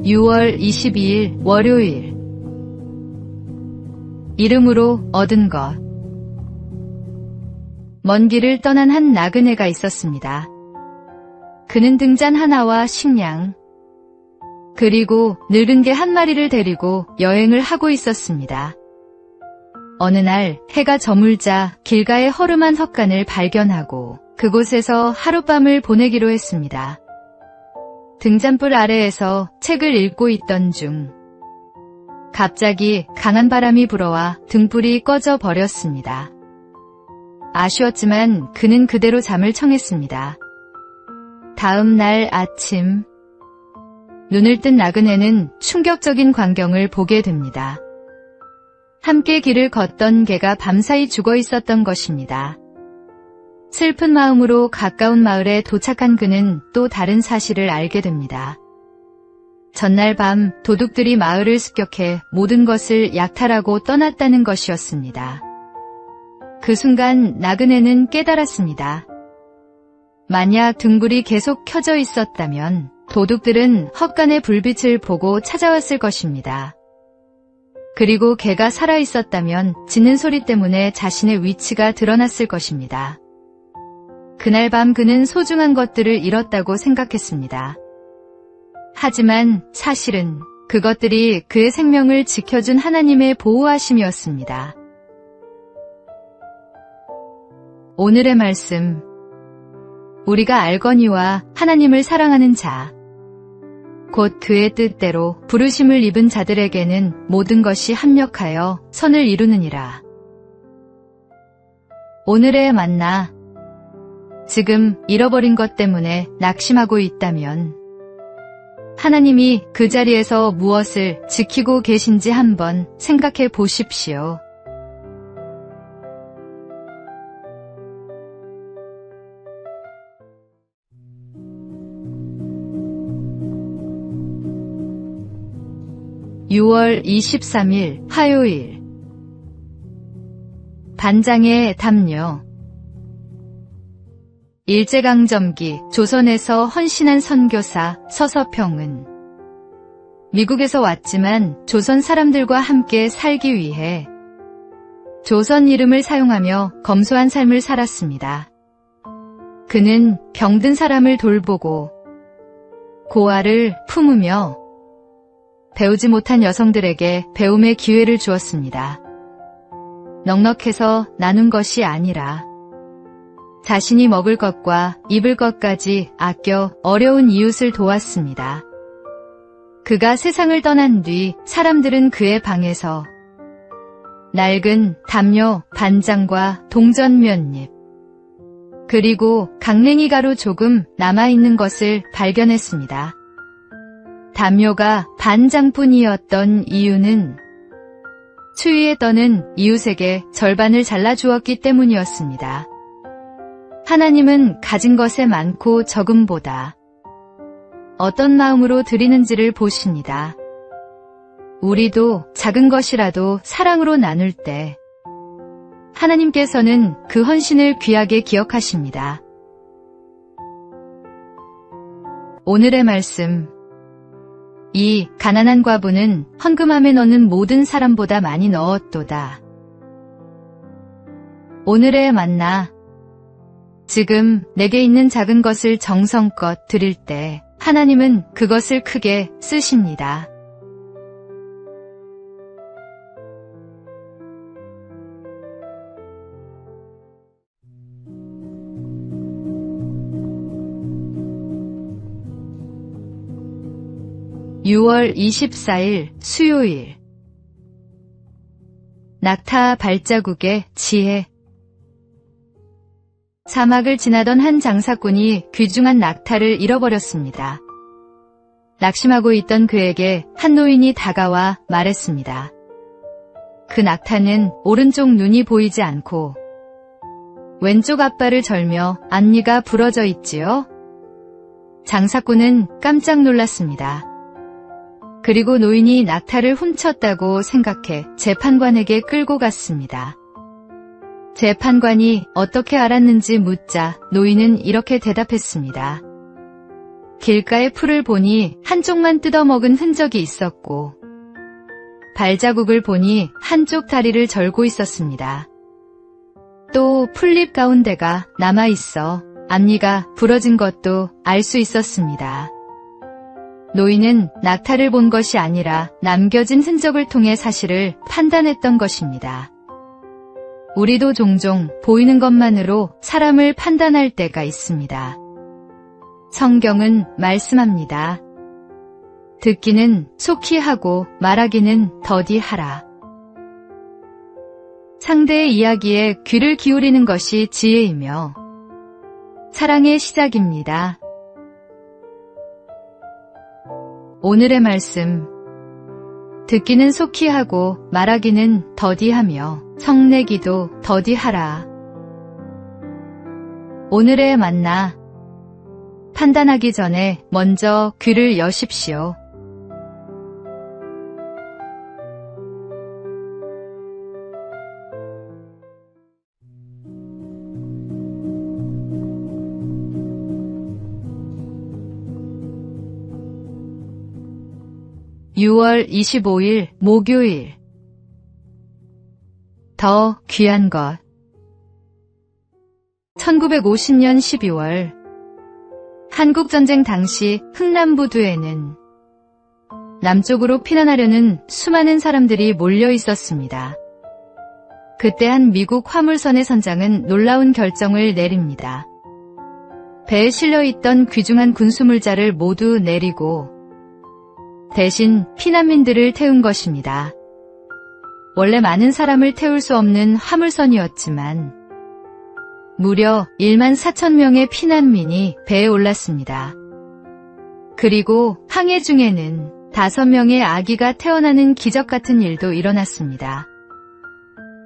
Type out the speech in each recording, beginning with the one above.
6월 22일 월요일. 이름으로 얻은 것. 먼 길을 떠난 한 나그네가 있었습니다. 그는 등잔 하나와 식량, 그리고 늙은 개 한 마리를 데리고 여행을 하고 있었습니다. 어느 날 해가 저물자 길가의 허름한 헛간을 발견하고 그곳에서 하룻밤을 보내기로 했습니다. 등잔불 아래에서 책을 읽고 있던 중 갑자기 강한 바람이 불어와 등불이 꺼져 버렸습니다. 아쉬웠지만 그는 그대로 잠을 청했습니다. 다음 날 아침, 눈을 뜬 나그네는 충격적인 광경을 보게 됩니다. 함께 길을 걷던 개가 밤사이 죽어 있었던 것입니다. 슬픈 마음으로 가까운 마을에 도착한 그는 또 다른 사실을 알게 됩니다. 전날 밤 도둑들이 마을을 습격해 모든 것을 약탈하고 떠났다는 것이었습니다. 그 순간 나그네는 깨달았습니다. 만약 등불이 계속 켜져 있었다면 도둑들은 헛간의 불빛을 보고 찾아왔을 것입니다. 그리고 개가 살아있었다면 짖는 소리 때문에 자신의 위치가 드러났을 것입니다. 그날 밤 그는 소중한 것들을 잃었다고 생각했습니다. 하지만 사실은 그것들이 그의 생명을 지켜준 하나님의 보호하심이었습니다. 오늘의 말씀. 우리가 알거니와 하나님을 사랑하는 자, 곧 그의 뜻대로 부르심을 입은 자들에게는 모든 것이 합력하여 선을 이루느니라. 오늘의 만나. 지금 잃어버린 것 때문에 낙심하고 있다면 하나님이 그 자리에서 무엇을 지키고 계신지 한번 생각해 보십시오. (6월 23일) 화요일. 반장의 담요. 일제강점기 조선에서 헌신한 선교사 서서평은 미국에서 왔지만 조선 사람들과 함께 살기 위해 조선 이름을 사용하며 검소한 삶을 살았습니다. 그는 병든 사람을 돌보고 고아를 품으며 배우지 못한 여성들에게 배움의 기회를 주었습니다. 넉넉해서 나눈 것이 아니라 자신이 먹을 것과 입을 것까지 아껴 어려운 이웃을 도왔습니다. 그가 세상을 떠난 뒤 사람들은 그의 방에서 낡은 담요, 반장과 동전 몇 입, 그리고 강냉이 가루 조금 남아있는 것을 발견했습니다. 담요가 반장뿐이었던 이유는 추위에 떠는 이웃에게 절반을 잘라주었기 때문이었습니다. 하나님은 가진 것의 많고 적음보다 어떤 마음으로 드리는지를 보십니다. 우리도 작은 것이라도 사랑으로 나눌 때 하나님께서는 그 헌신을 귀하게 기억하십니다. 오늘의 말씀. 이 가난한 과부는 헌금함에 넣는 모든 사람보다 많이 넣었도다. 오늘의 만나. 지금 내게 있는 작은 것을 정성껏 드릴 때 하나님은 그것을 크게 쓰십니다. (6월 24일) 수요일. 낙타 발자국의 지혜. 사막을 지나던 한 장사꾼이 귀중한 낙타를 잃어버렸습니다. 낙심하고 있던 그에게 한 노인이 다가와 말했습니다. 그 낙타는 오른쪽 눈이 보이지 않고 왼쪽 앞발을 절며 앞니가 부러져 있지요? 장사꾼은 깜짝 놀랐습니다. 그리고 노인이 낙타를 훔쳤다고 생각해 재판관에게 끌고 갔습니다. 재판관이 어떻게 알았는지 묻자 노인은 이렇게 대답했습니다. 길가의 풀을 보니 한쪽만 뜯어먹은 흔적이 있었고 발자국을 보니 한쪽 다리를 절고 있었습니다. 또 풀잎 가운데가 남아있어 앞니가 부러진 것도 알 수 있었습니다. 노인은 낙타를 본 것이 아니라 남겨진 흔적을 통해 사실을 판단했던 것입니다. 우리도 종종 보이는 것만으로 사람을 판단할 때가 있습니다. 성경은 말씀합니다. 듣기는 속히 하고 말하기는 더디 하라. 상대의 이야기에 귀를 기울이는 것이 지혜이며 사랑의 시작입니다. 오늘의 말씀. 듣기는 속히 하고 말하기는 더디하며 성내기도 더디하라. 오늘의 만나. 판단하기 전에 먼저 귀를 여십시오. (6월 25일) 목요일. 더 귀한 것. 1950년 12월 한국전쟁 당시 흥남부두에는 남쪽으로 피난하려는 수많은 사람들이 몰려 있었습니다. 그때 한 미국 화물선의 선장은 놀라운 결정을 내립니다. 배에 실려있던 귀중한 군수물자를 모두 내리고 대신 피난민들을 태운 것입니다. 원래 많은 사람을 태울 수 없는 화물선이었지만 무려 1만 4천 명의 피난민이 배에 올랐습니다. 그리고 항해 중에는 5명의 아기가 태어나는 기적 같은 일도 일어났습니다.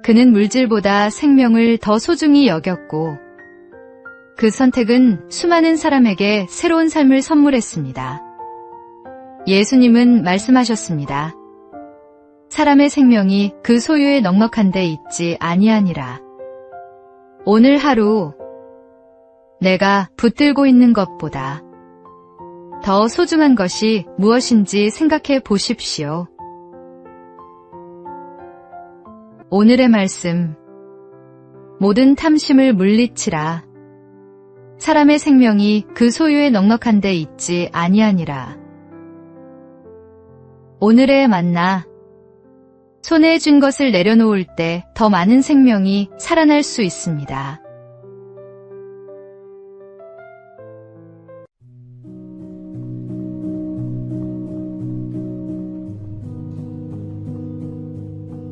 그는 물질보다 생명을 더 소중히 여겼고 그 선택은 수많은 사람에게 새로운 삶을 선물했습니다. 예수님은 말씀하셨습니다. 사람의 생명이 그 소유에 넉넉한 데 있지 아니하니라. 오늘 하루 내가 붙들고 있는 것보다 더 소중한 것이 무엇인지 생각해 보십시오. 오늘의 말씀. 모든 탐심을 물리치라. 사람의 생명이 그 소유에 넉넉한 데 있지 아니하니라. 오늘의 만나. 손에 쥔 것을 내려놓을 때 더 많은 생명이 살아날 수 있습니다.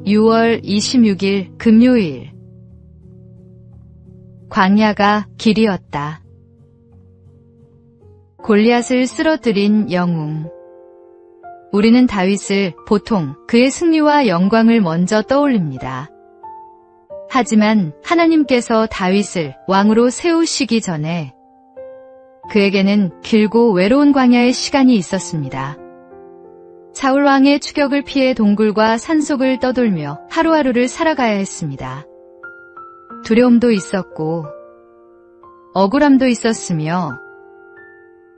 (6월 26일) 금요일. 광야가 길이었다. 골리앗을 쓰러뜨린 영웅. 우리는 다윗을 보통 그의 승리와 영광을 먼저 떠올립니다. 하지만 하나님께서 다윗을 왕으로 세우시기 전에 그에게는 길고 외로운 광야의 시간이 있었습니다. 사울 왕의 추격을 피해 동굴과 산속을 떠돌며 하루하루를 살아가야 했습니다. 두려움도 있었고 억울함도 있었으며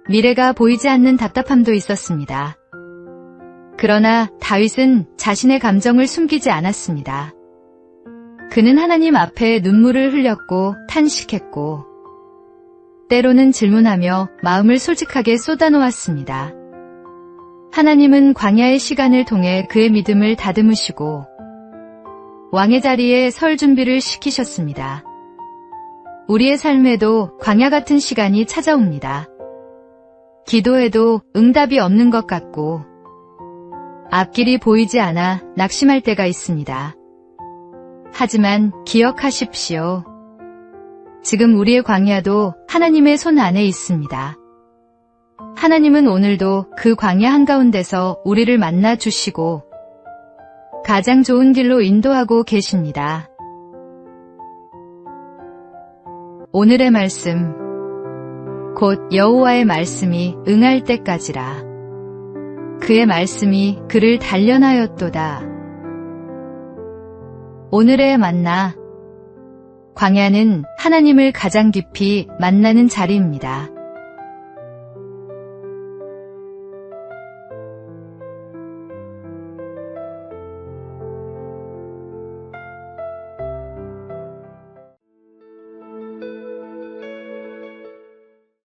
미래가 보이지 않는 답답함도 있었습니다. 그러나 다윗은 자신의 감정을 숨기지 않았습니다. 그는 하나님 앞에 눈물을 흘렸고 탄식했고 때로는 질문하며 마음을 솔직하게 쏟아놓았습니다. 하나님은 광야의 시간을 통해 그의 믿음을 다듬으시고 왕의 자리에 설 준비를 시키셨습니다. 우리의 삶에도 광야 같은 시간이 찾아옵니다. 기도해도 응답이 없는 것 같고 앞길이 보이지 않아 낙심할 때가 있습니다. 하지만 기억하십시오. 지금 우리의 광야도 하나님의 손 안에 있습니다. 하나님은 오늘도 그 광야 한가운데서 우리를 만나 주시고 가장 좋은 길로 인도하고 계십니다. 오늘의 말씀. 곧 여호와의 말씀이 응할 때까지라. 그의 말씀이 그를 단련하였도다. 오늘의 만나. 광야는 하나님을 가장 깊이 만나는 자리입니다.